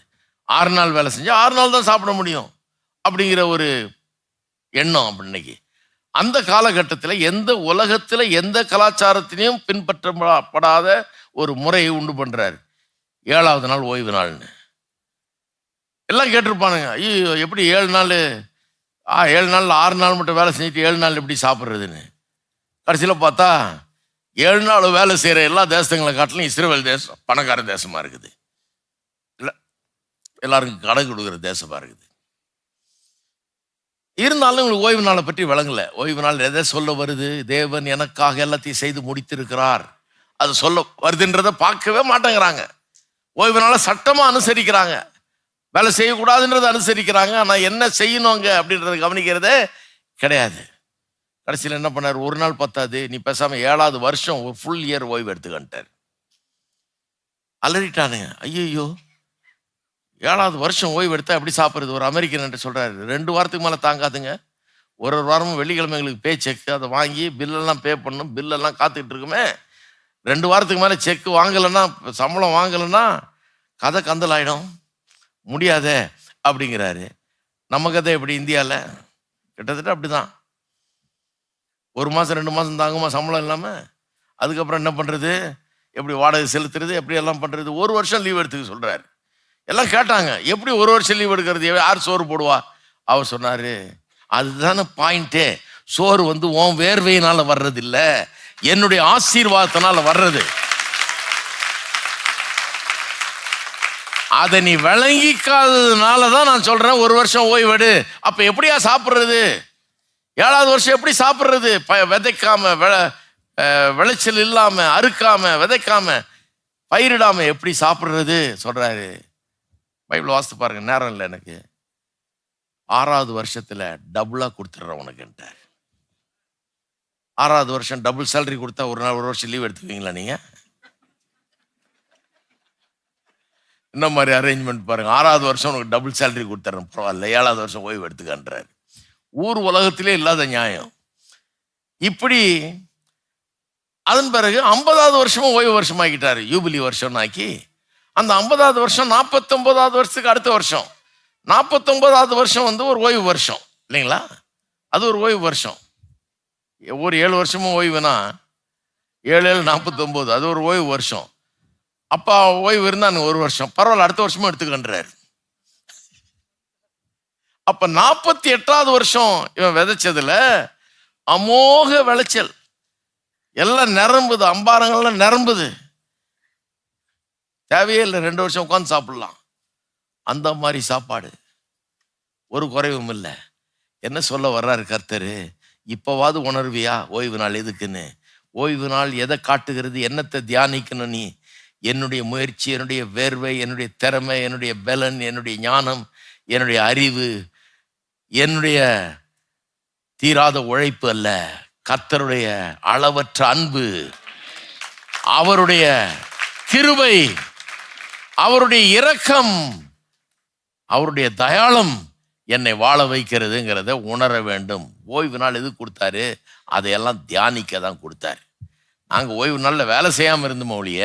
6 நாள் வேலை செஞ்சா 6 நாள் தான் சாப்பிட முடியும் அப்படிங்கிற ஒரு எண்ணம். அப்படி இன்னைக்கு அந்த காலகட்டத்தில் எந்த உலகத்தில் எந்த கலாச்சாரத்திலையும் பின்பற்றப்படாத ஒரு முறையை உண்டு பண்றாரு. 7வது நாள் ஓய்வு நாள்னு எல்லாம் கேட்டிருப்பானுங்க. ஐயோ, எப்படி 7 நாள் 7 நாள் 6 நாள் மட்டும் வேலை செஞ்சுட்டு 7 நாள் எப்படி சாப்பிட்றதுன்னு. கடைசியில் பார்த்தா 7 நாள் வேலை செய்கிற எல்லா தேசங்களை காட்டிலும் இஸ்ரேல் தேசம் பணக்கார தேசமா இருக்குது. இல்லை, எல்லாருக்கும் கடை கொடுக்குற தேசமா இருக்குது. இருந்தாலும் உங்களுக்கு ஓய்வு நாளை பற்றி விளங்கல. ஓய்வு நாள் எதை சொல்ல வருது? தேவன் எனக்காக எல்லாத்தையும் செய்து முடித்திருக்கிறார், அது சொல்ல வருதுன்றதை பார்க்கவே மாட்டேங்கிறாங்க. ஓய்வு நாளை சட்டமா அனுசரிக்கிறாங்க, வேலை செய்யக்கூடாதுன்றதை அனுசரிக்கிறாங்க. ஆனால் என்ன செய்யணுங்க அப்படின்றத கவனிக்கிறதே கிடையாது. கடைசியில் என்ன பண்ணார்? ஒரு நாள் பத்தாது, நீ பேசாம 7வது வருஷம் ஒரு ஃபுல் இயர் ஓய்வு எடுத்துக்கிட்டார். அலறிட்டானுங்க. ஐயோ, 7வது வருஷம் ஓய்வு எடுத்தா எப்படி சாப்பிட்றது? ஒரு அமெரிக்கன் என்று சொல்றாரு, 2 வாரத்துக்கு மேலே தாங்காதுங்க. ஒரு வாரமும் வெள்ளிக்கிழமைகளுக்கு பே செக், அதை வாங்கி பில்லெல்லாம் பே பண்ணணும், பில்லெல்லாம் காத்துக்கிட்டு இருக்குமே. 2 வாரத்துக்கு மேலே செக் வாங்கலைன்னா, சம்பளம் வாங்கலைன்னா கதை கந்தல் ஆயிடும், முடியாதே அப்படிங்கிறாரு. நம்ம கதை எப்படி இந்தியாவில்? கிட்டத்தட்ட அப்படிதான். 1 மாதம் 2 மாதம் தாங்குமா சம்பளம் இல்லாமல்? அதுக்கப்புறம் என்ன பண்ணுறது? எப்படி வாடகை செலுத்துறது? எப்படி எல்லாம் பண்ணுறது? 1 வருஷம் லீவ் எடுத்துக்க சொல்கிறாரு. எல்லாம் கேட்டாங்க, எப்படி 1 வருஷம் லீவ் எடுக்கிறது? யார் சோறு போடுவா? அவர் சொன்னார், அதுதானே பாயிண்டே. சோறு வந்து உன் வேர்வையினால வர்றது இல்லை, என்னுடைய ஆசீர்வாதத்தினால வர்றது. அதை நீ விளங்கிக்காததுனால தான் நான் சொல்றேன் 1 வருஷம் ஓய்வெடு. அப்ப எப்படியா சாப்பிட்றது? 7வது வருஷம் எப்படி சாப்பிட்றது? விதைக்காம, விளைச்சல் இல்லாம, அறுக்காம, விதைக்காம, பயிரிடாம எப்படி சாப்பிட்றது சொல்றாரு. பைபிள் வாசித்து பாருங்க, நேரம் இல்லை எனக்கு. 6வது வருஷத்துல டபுளா கொடுத்துட்றேன் உனக்குன்ட்டார். 6வது வருஷம் டபுள் சேலரி கொடுத்தா ஒரு நாள் 1 வருஷம் லீவ் எடுத்துக்குவீங்களா நீங்க? என்ன மாதிரி அரேஞ்ச்மெண்ட் பாருங்க. 6வது வருஷம் உனக்கு டபுள் சேலரி கொடுத்துறேன், பரவாயில்ல, 7வது வருஷம் ஓய்வு எடுத்துக்கன்றாரு. ஊர் உலகத்திலே இல்லாத நியாயம். இப்படி அதன் பிறகு 50வது வருஷமும் ஓய்வு வருஷமாக்கிட்டாரு, யூபிலி வருஷம் ஆக்கி. அந்த 50வது வருஷம் 49வது வருஷத்துக்கு அடுத்த வருஷம். 49வது வருஷம் வந்து ஒரு ஓய்வு வருஷம் இல்லைங்களா? அது ஒரு ஓய்வு வருஷம். ஒரு 7 வருஷமும் ஓய்வுனா 7 7 49, அது ஒரு ஓய்வு வருஷம். அப்பா ஓய்வு இருந்தான் 1 வருஷம், பரவாயில்ல, அடுத்த வருஷமும் எடுத்துக்கின்றார். அப்ப 48வது வருஷம் இவன் விதைச்சதுல அமோக விளைச்சல், எல்லாம் நிரம்புது, அம்பாரங்கள்லாம் நிரம்புது. தேவையே இல்லை, 2 வருஷம் உட்காந்து சாப்பிடலாம். அந்த மாதிரி சாப்பாடு, ஒரு குறைவும் இல்லை. என்ன சொல்ல வர்றாரு கர்த்தரு? இப்பவாது உணர்வியா ஓய்வு நாள் எதுக்குன்னு? ஓய்வு நாள் எதை காட்டுகிறது? என்னத்தை தியானிக்கணும் நீ? என்னுடைய முயற்சி, என்னுடைய வேர்வை, என்னுடைய திறமை, என்னுடைய பலன், என்னுடைய ஞானம், என்னுடைய அறிவு, என்னுடைய தீராத உழைப்பு அல்ல, கர்த்தருடைய அளவற்ற அன்பு, அவருடைய கிருபை, அவருடைய இரக்கம், அவருடைய தயாளம் என்னை வாழ வைக்கிறதுங்கிறத உணர வேண்டும். ஓய்வு நாள் எது கொடுத்தாரு? அதையெல்லாம் தியானிக்க தான் கொடுத்தாரு. நாங்கள் ஓய்வு நாளில் வேலை செய்யாமல் இருந்தோம் ஒழிய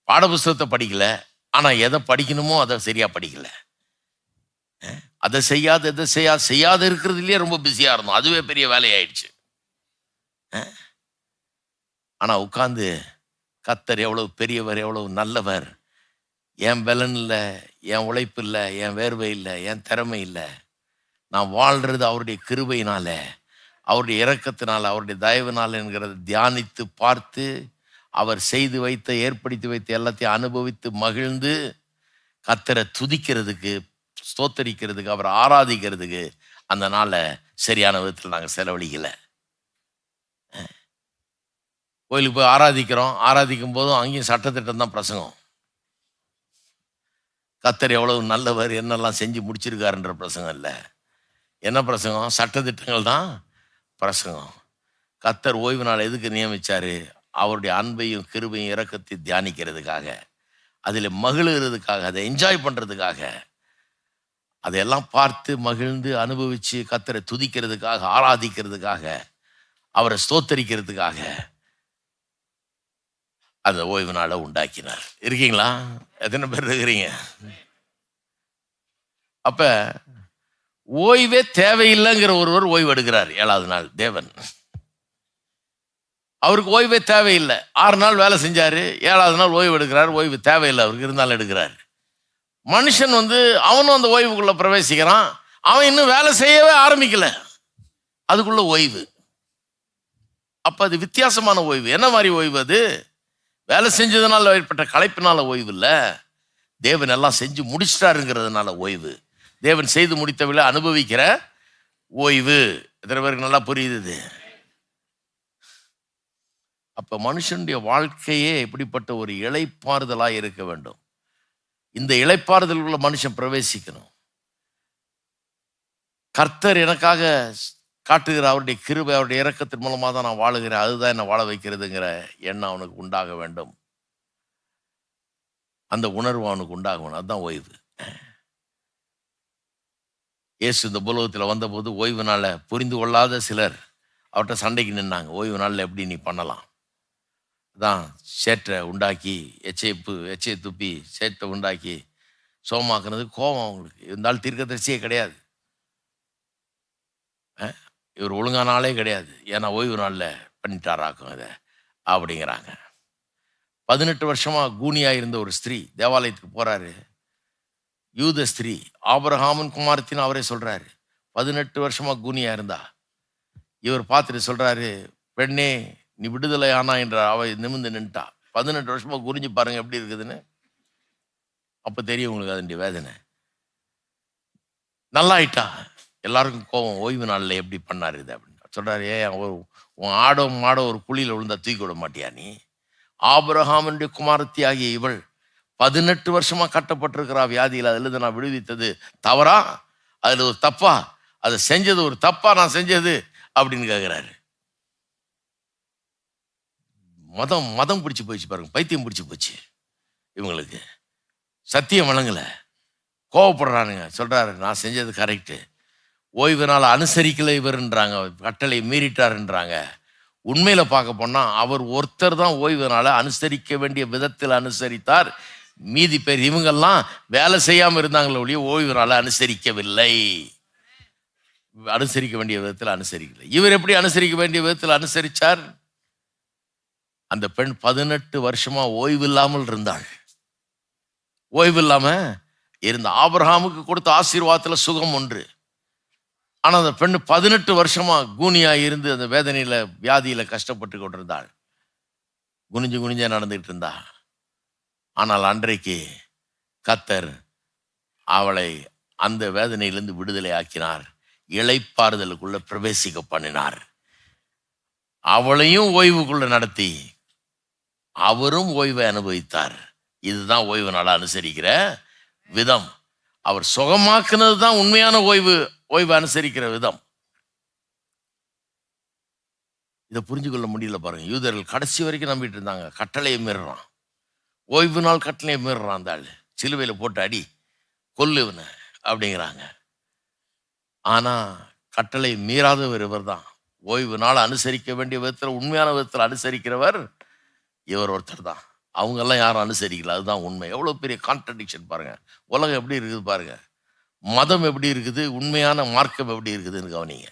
பாடப்புஸ்தகத்தை படிக்கல. ஆனா எதை படிக்கணுமோ அதை சரியா படிக்கல. அதை எதை செய்யாத இருக்கிறதுலயே ரொம்ப பிஸியா இருந்தோம். அதுவே பெரிய வேலையாயிடுச்சு. ஆனா உட்கார்ந்து கர்த்தர் எவ்வளவு பெரியவர், எவ்வளவு நல்லவர், என் பலன் இல்லை, என் உழைப்பு இல்லை, என் வேர்வை இல்லை, என் திறமை இல்லை, நான் வாழ்றது அவருடைய கிருபையினால, அவருடைய இரக்கத்தினால, அவருடைய தயவினால என்கிறத தியானித்து பார்த்து, அவர் செய்து வைத்த ஏற்படுத்தி வைத்த எல்லாத்தையும் அனுபவித்து மகிழ்ந்து கர்த்தரை துதிக்கிறதுக்கு, ஸ்தோத்தரிக்கிறதுக்கு, அவரை ஆராதிக்கிறதுக்கு அந்த நாளை சரியான விதத்தில் நாங்கள் செலவழிக்கல. கோயிலுக்கு போய் ஆராதிக்கும் போதும் அங்கேயும் சட்டத்திட்டம் தான் பிரசங்கம். கர்த்தர் எவ்வளவு நல்லவர், என்னெல்லாம் செஞ்சு முடிச்சிருக்காருன்ற பிரசங்கம் இல்லை. என்ன பிரசங்கம்? சட்டத்திட்டங்கள் தான் பிரசங்கம். கர்த்தர் ஓய்வு நாள் எதுக்கு நியமிச்சாரு? அவருடைய அன்பையும் கிருபையும் இரக்கத்தையும் தியானிக்கிறதுக்காக, அதில் மகிழுகிறதுக்காக, அதை என்ஜாய் பண்றதுக்காக, அதையெல்லாம் பார்த்து மகிழ்ந்து அனுபவிச்சு கர்த்தரை துதிக்கிறதுக்காக, ஆராதிக்கிறதுக்காக, அவரை ஸ்தோத்தரிக்கிறதுக்காக அந்த ஓய்வு நாளை உண்டாக்கினார். இருக்கீங்களா? எத்தனை பேர் இருக்கிறீங்க? அப்ப ஓய்வே தேவையில்லைங்கிற ஒருவர் ஓய்வு எடுக்கிறார். 7வது நாள் தேவன் அவருக்கு ஓய்வே தேவையில்லை. 6 நாள் வேலை செஞ்சாரு, 7வது நாள் ஓய்வு எடுக்கிறார். ஓய்வு தேவையில்லை அவருக்கு, இருந்தாலும் எடுக்கிறார். மனுஷன் அவனும் அந்த ஓய்வுக்குள்ள பிரவேசிக்கிறான். அவன் இன்னும் வேலை செய்யவே ஆரம்பிக்கல, அதுக்குள்ள ஓய்வு. அப்ப அது வித்தியாசமான ஓய்வு. என்ன மாதிரி ஓய்வு அது? வேலை செஞ்சதுனால ஏற்பட்ட களைப்பினால ஓய்வு இல்லை, தேவன் எல்லாம் செஞ்சு முடிச்சிட்டாருங்கிறதுனால ஓய்வு. தேவன் செய்து முடித்தவளை அனுபவிக்கிற ஓய்வு. எத்தனை பேருக்கு நல்லா புரியுது? அப்ப மனுஷனுடைய வாழ்க்கையே இப்படிப்பட்ட ஒரு இளைப்பாறுதலாய் இருக்க வேண்டும். இந்த இளைப்பாறுதலுக்குள்ள மனுஷன் பிரவேசிக்கணும். கர்த்தர் எனக்காக காட்டுகிற அவருடைய கிருபை, அவருடைய இரக்கத்தின் மூலமாக தான் நான் வாழுகிறேன், அதுதான் என்னை வாழ வைக்கிறதுங்கிற எண்ணம் அவனுக்கு உண்டாக வேண்டும். அந்த உணர்வு அவனுக்கு உண்டாக வேணும். அதுதான் ஓய்வு. இயேசு இந்த புலகத்தில் வந்தபோது ஓய்வு நாளை புரிந்து கொள்ளாத சிலர் அவர்கிட்ட சண்டைக்கு நின்னாங்க. ஓய்வு நாளில் எப்படி நீ பண்ணலாம்? தான் சேற்றை உண்டாக்கி, எச்சையை துப்பி சேற்றை உண்டாக்கி சோமாக்குனது கோபம் அவங்களுக்கு. இருந்தாலும் தீர்க்கதரிசியே கிடையாது, இவர் ஒழுங்கான ஆளே கிடையாது, ஏன்னா ஓய்வு நாளில் பண்ணிட்டாராக்கும் இதை அப்படிங்கிறாங்க. 18 வருஷமா கூனியா இருந்த ஒரு ஸ்திரீ தேவாலயத்துக்கு போறாரு. யூத ஸ்திரீ, ஆபிரகாமின் குமாரத்தின்னு அவரே சொல்றாரு. 18 வருஷமா கூனியா இருந்தா. இவர் பார்த்துட்டு சொல்றாரு, பெண்ணே நீ விடுதலை ஆனா என்ற அவ நிமிர்ந்து நின்ட்டா. 18 வருஷமா குறிஞ்சு பாருங்க எப்படி இருக்குதுன்னு. அப்ப தெரியும் உங்களுக்கு அதனுடைய வேதனை. நல்லா ஆயிட்டா. எல்லாருக்கும் கோபம், ஓய்வு நாளில் எப்படி பண்ணாரு இது அப்படின்னு சொல்றாரு. உன் ஆடோ மாடோ ஒரு குழியில விழுந்தா தூக்கி விட மாட்டியா நீ? ஆபிரகாமுடைய குமாரத்தி ஆகிய இவள் 18 வருஷமா கட்டப்பட்டிருக்கிறா வியாதியில், அதுல நான் விடுவித்தது தவறா? அதுல ஒரு தப்பா? அதை செஞ்சது ஒரு தப்பா நான் செஞ்சது அப்படின்னு கேட்கிறாரு. மதம் பிடிச்சு போயிடுச்சு பாருங்க, பைத்தியம் பிடிச்சு போச்சு இவங்களுக்கு. சத்தியம் வழங்கல, கோவப்படுறானுங்க. சொல்றாரு நான் செஞ்சது கரெக்டு, ஓய்வு நாள் அனுசரிக்கல இவர்ன்றாங்க, கட்டளை மீறிட்டாருன்றாங்க. உண்மையில பார்க்க போனா அவர் ஒருத்தர் தான் ஓய்வு நாளை அனுசரிக்க வேண்டிய விதத்தில் அனுசரித்தார். மீதி பேர் இவங்கெல்லாம் வேலை செய்யாம இருந்தாங்களே ஒழிய ஓய்வு நாளை அனுசரிக்கவில்லை. அனுசரிக்க வேண்டிய விதத்தில் அனுசரிக்கல. இவர் எப்படி அனுசரிக்க வேண்டிய விதத்தில் அனுசரிச்சார்? அந்த பெண் 18 வருஷமா ஓய்வு இல்லாமல் இருந்தாள். ஓய்வு இல்லாம இருந்த ஆபிரகாமுக்கு கொடுத்த ஆசீர்வாதத்துல சுகம் ஒன்று. ஆனா அந்த பெண் 18 வருஷமா கூனியா இருந்து அந்த வேதனையில வியாதியில கஷ்டப்பட்டு கொண்டிருந்தாள். குனிஞ்சே நடந்துகிட்டு இருந்தா. ஆனால் அன்றைக்கு கர்த்தர் அவளை அந்த வேதனையிலிருந்து விடுதலை ஆக்கினார், இளைப்பாறுதலுக்குள்ள பிரவேசிக்க பண்ணினார். அவளையும் ஓய்வுக்குள்ள நடத்தி அவரும் ஓய்வை அனுபவித்தார். இதுதான் ஓய்வு நாளை அனுசரிக்கிற விதம். அவர் சுகமாக்குனது தான் உண்மையான ஓய்வு அனுசரிக்கிற விதம். இதை புரிஞ்சு கொள்ள முடியல பாருங்க. யூதர்கள் கடைசி வரைக்கும் நம்பிட்டு இருந்தாங்க. கட்டளையை மீறுறான், ஓய்வு நாள் கட்டளையை மீறுறான் அந்த ஆளு, சிலுவையில போட்டு அடி கொல்லுவன அப்படிங்கிறாங்க. ஆனா கட்டளை மீறாதவர் இவர் தான். ஓய்வு நாள் அனுசரிக்க வேண்டிய விதத்தில், உண்மையான விதத்தில் அனுசரிக்கிறவர் இவர் ஒருத்தர் தான். அவங்கெல்லாம் யாரும் அனுசரிக்கல. அதுதான் உண்மை. எவ்வளோ பெரிய கான்ட்ரடிக்ஷன் பாருங்க. உலகம் எப்படி இருக்குது பாருங்க. மதம் எப்படி இருக்குது, உண்மையான மார்க்கம் எப்படி இருக்குதுன்னு கவனிங்க.